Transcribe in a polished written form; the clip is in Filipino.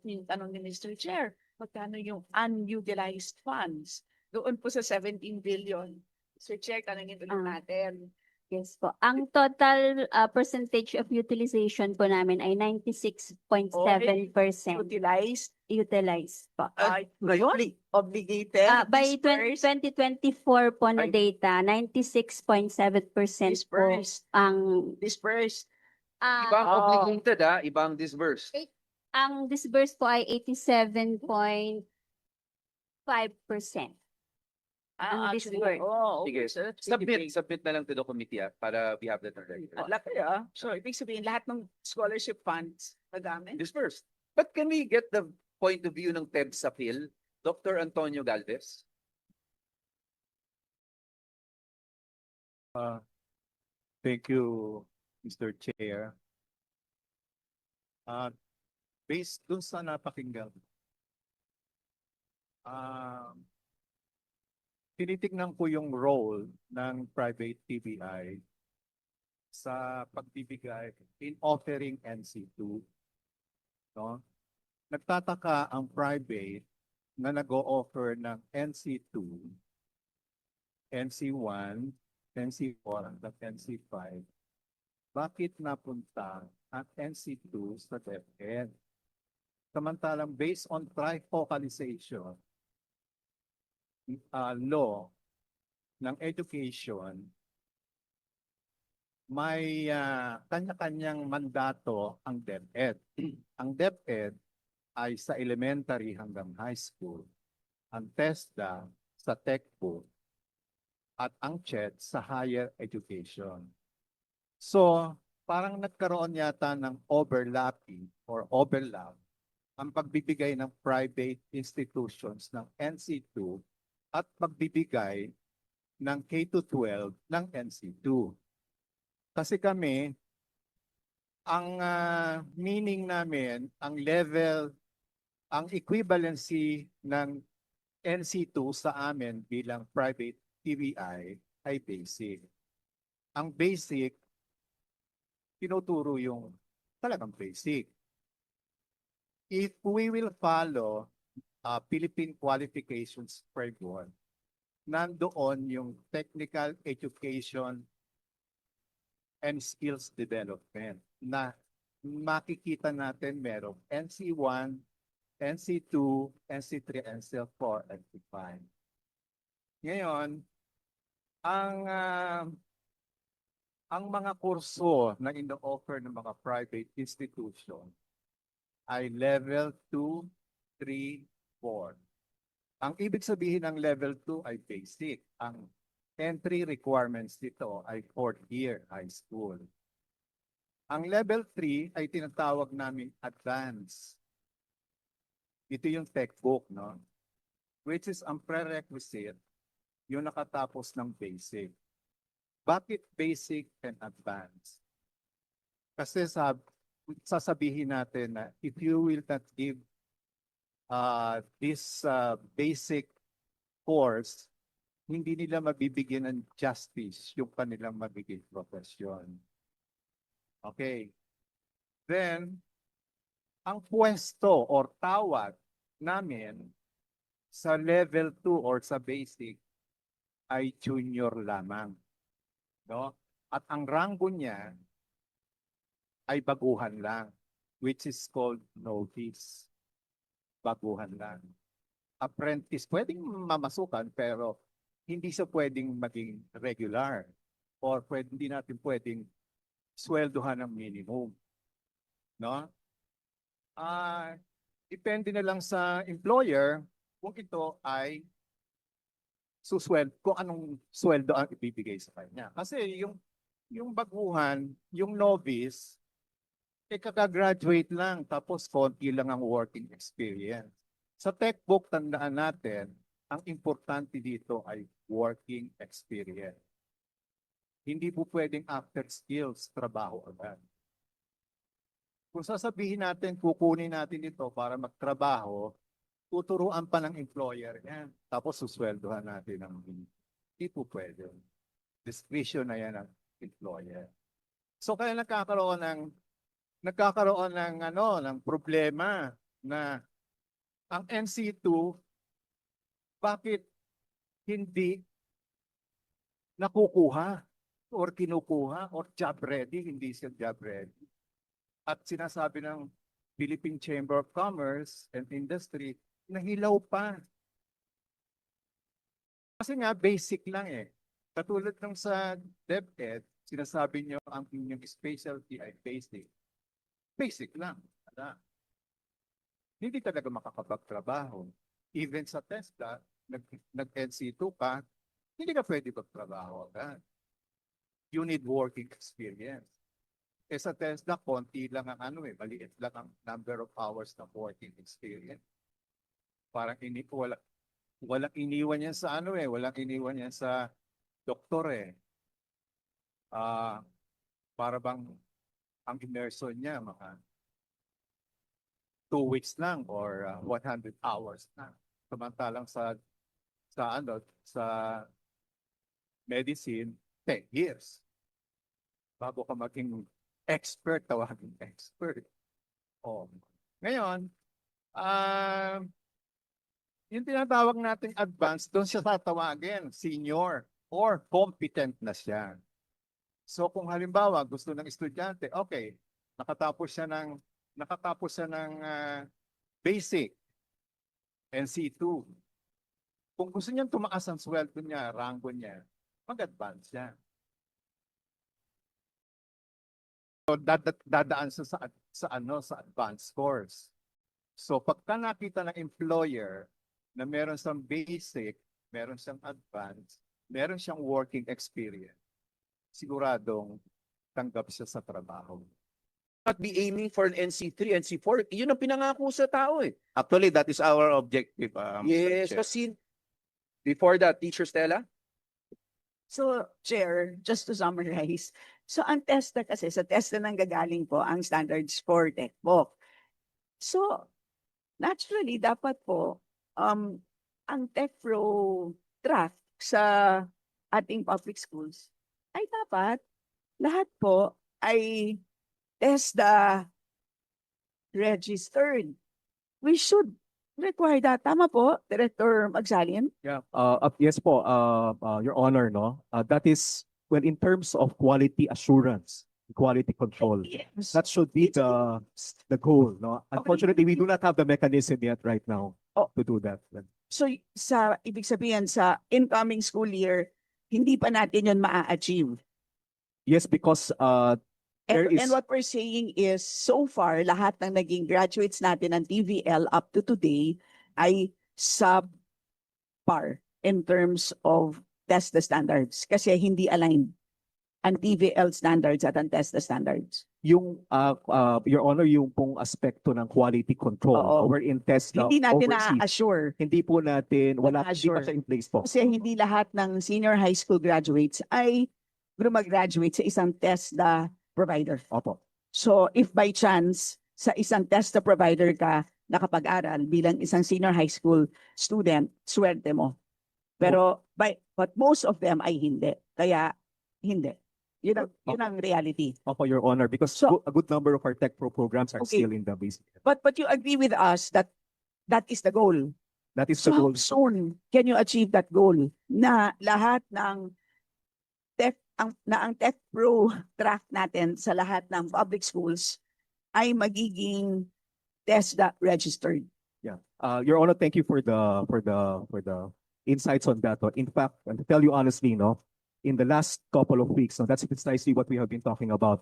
Yung tanong ni Mr. Chair, magkano yung unutilized funds? Doon po sa 17 billion. Mr. Chair, tanongin ulit natin. Yes po. Ang total percentage of utilization po namin ay 96.7% Utilized, utilized po. ngayon, obligated, By dispersed, 2024 po na Ay. data, 96.7% po Dispersed. ang dispersed. Ibang Oo. obligated ibang disbursed. ang disbursed po ay 87.5%. Ang disbursed. Sige, submit na lang to the committee para we have that on record. Laki So, ibig sabihin, lahat ng scholarship funds nagamit? Disbursed. But can we get the point of view ng TEBS appeal, Dr. Antonio Galvez? Thank you, Mr. Chair. Based dun sa napakinggan, tinitignan ko yung role ng private TBI sa pagbibigay in offering NC2. No? Nagtataka ang private na nag-o-offer ng NC2, NC1, NC4, at NC5. Bakit napunta ang NC2 sa DepEd? Samantalang based on trifocalization law ng education, may kanya-kanyang mandato ang DepEd. Ang DepEd ay sa elementary hanggang high school, ang TESDA sa TECPO, at ang CHED sa higher education. So, parang nagkaroon yata ng overlapping or overlap ang pagbibigay ng private institutions ng NC2 at pagbibigay ng K-12 ng NC2. Kasi kami, ang meaning namin, ang level, ang equivalency ng NC2 sa amin bilang private TBI ay basic. Ang basic, tinuturo yung talagang basic. If we will follow Philippine Qualifications Framework, nandoon yung technical education and skills development na makikita natin merong NC1, NC2, NC3, NC4, NC5. Ngayon, ang mga kurso na ino-offer ng mga private institution ay level 2, 3, 4. Ang ibig sabihin ng level 2 ay basic. Ang entry requirements dito ay 4th year high school. Ang level 3 ay tinatawag namin advanced. Ito yung textbook, no? Which is ang prerequisite, yung nakatapos ng basic. Bakit basic and advanced? Kasi sasabihin natin na if you will not give this basic course, hindi nila mabibigyan ng justice yung kanilang magiging profesyon. Okay. Then, ang pwesto or tawag namin sa level 2 or sa basic ay junior lamang. No? At ang ranggo niya ay baguhan lang, which is called novice. Baguhan lang. Apprentice, pwedeng mamasukan pero hindi siya pwedeng maging regular or hindi natin pwedeng sweldohan ng minimum. No? Depende na lang sa employer kung ito ay kung anong sweldo ang ibibigay sa kanya. Kasi yung baguhan, yung novice, kaka-graduate lang tapos konti lang ang working experience. Sa textbook, tandaan natin, ang importante dito ay working experience. Hindi po pwedeng after skills, trabaho agad. Kung sasabihin natin, kukunin natin ito para magtrabaho, tuturuan pa ng employer yan. Tapos susweldohan natin ng hindi po pwede. Discretion na yan ng employer. So kaya nagkakaroon ng problema na ang NC2, bakit hindi nakukuha or kinukuha or job ready, hindi siya job ready. At sinasabi ng Philippine Chamber of Commerce and Industry, nahilaw pa. Kasi nga, basic lang eh. Katulad ng sa DepEd, sinasabi nyo ang inyong specialty ay basic. Basic lang. Wala. Hindi talaga makakapagtrabaho. Even sa TESDA, nag-NC2 ka, hindi ka pwede magtrabaho agad. You need working experience. Eh sa TESDA, konti lang ang maliit lang ang number of hours na working experience. Parang walang iniwan yan sa walang iniwan yan sa doktor eh. Para bang ang immersion niya mga 2 weeks lang or 100 hours na. Samantalang sa medicine, 10 years. Bago ka maging expert, tawagin expert. Oh. Ngayon, yung tinatawag nating advanced, doon siya tatawagin, senior or competent na siya. So kung halimbawa gusto ng estudyante, okay, nakatapos siya ng basic NC2. Kung gusto niyang tumaas ang sweldo niya, rango niya, mag-advance siya. So dadaan sa advanced course. So pagka nakita ng employer na meron siyang basic, meron siyang advanced, meron siyang working experience, siguradong tanggap siya sa trabaho. Not be aiming for an NC3, NC4. Yun ang pinangako sa tao eh. Actually, that is our objective. Mr. Yes, Chair. kasi before that, Teacher Stella? So, Chair, just to summarize, so ang TESDA kasi, sa TESDA nang gagaling po ang standards for textbook. So, naturally, dapat po, ang TechPro track sa ating public schools ay dapat lahat po ay TESDA registered. We should require that. Tama po, Director Magsalin? Yeah, yes po, Your Honor, no? That is, well, in terms of quality assurance, quality control, Yes. that should be the goal, no? Unfortunately, we do not have the mechanism yet right now Oh. to do that. So, ibig sabihin sa incoming school year, hindi pa natin yun maa-achieve. Yes, because there And is, what we're saying is, so far, lahat ng naging graduates natin ng TVL up to today ay subpar in terms of TESDA standards kasi hindi aligned ang TVL standards at ang TESDA standards. yung, Your Honor, yung pong aspekto ng quality control Oo. over in test Hindi natin overseas, na-assure hindi po natin, wala, hindi pa Na-assure. siya in place po. kasi hindi lahat ng senior high school graduates ay gumagraduate sa isang TESDA provider. Opo. So if by chance sa isang TESDA provider ka nakapag-aral bilang isang senior high school student, swerte mo. Pero but most of them ay hindi. Kaya hindi. Yun ang reality. Opo, Your Honor, because So- a good number of our tech pro programs are Okay. still in the basic. But you agree with us that that is the goal. That is So the how goal. soon can you achieve that goal na lahat ng ang Tech Pro track natin sa lahat ng public schools ay magiging TESDA registered? Yeah. Your Honor, thank you for the insights on that. In fact, and to tell you honestly, no, in the last couple of weeks, no, that's precisely what we have been talking about. No?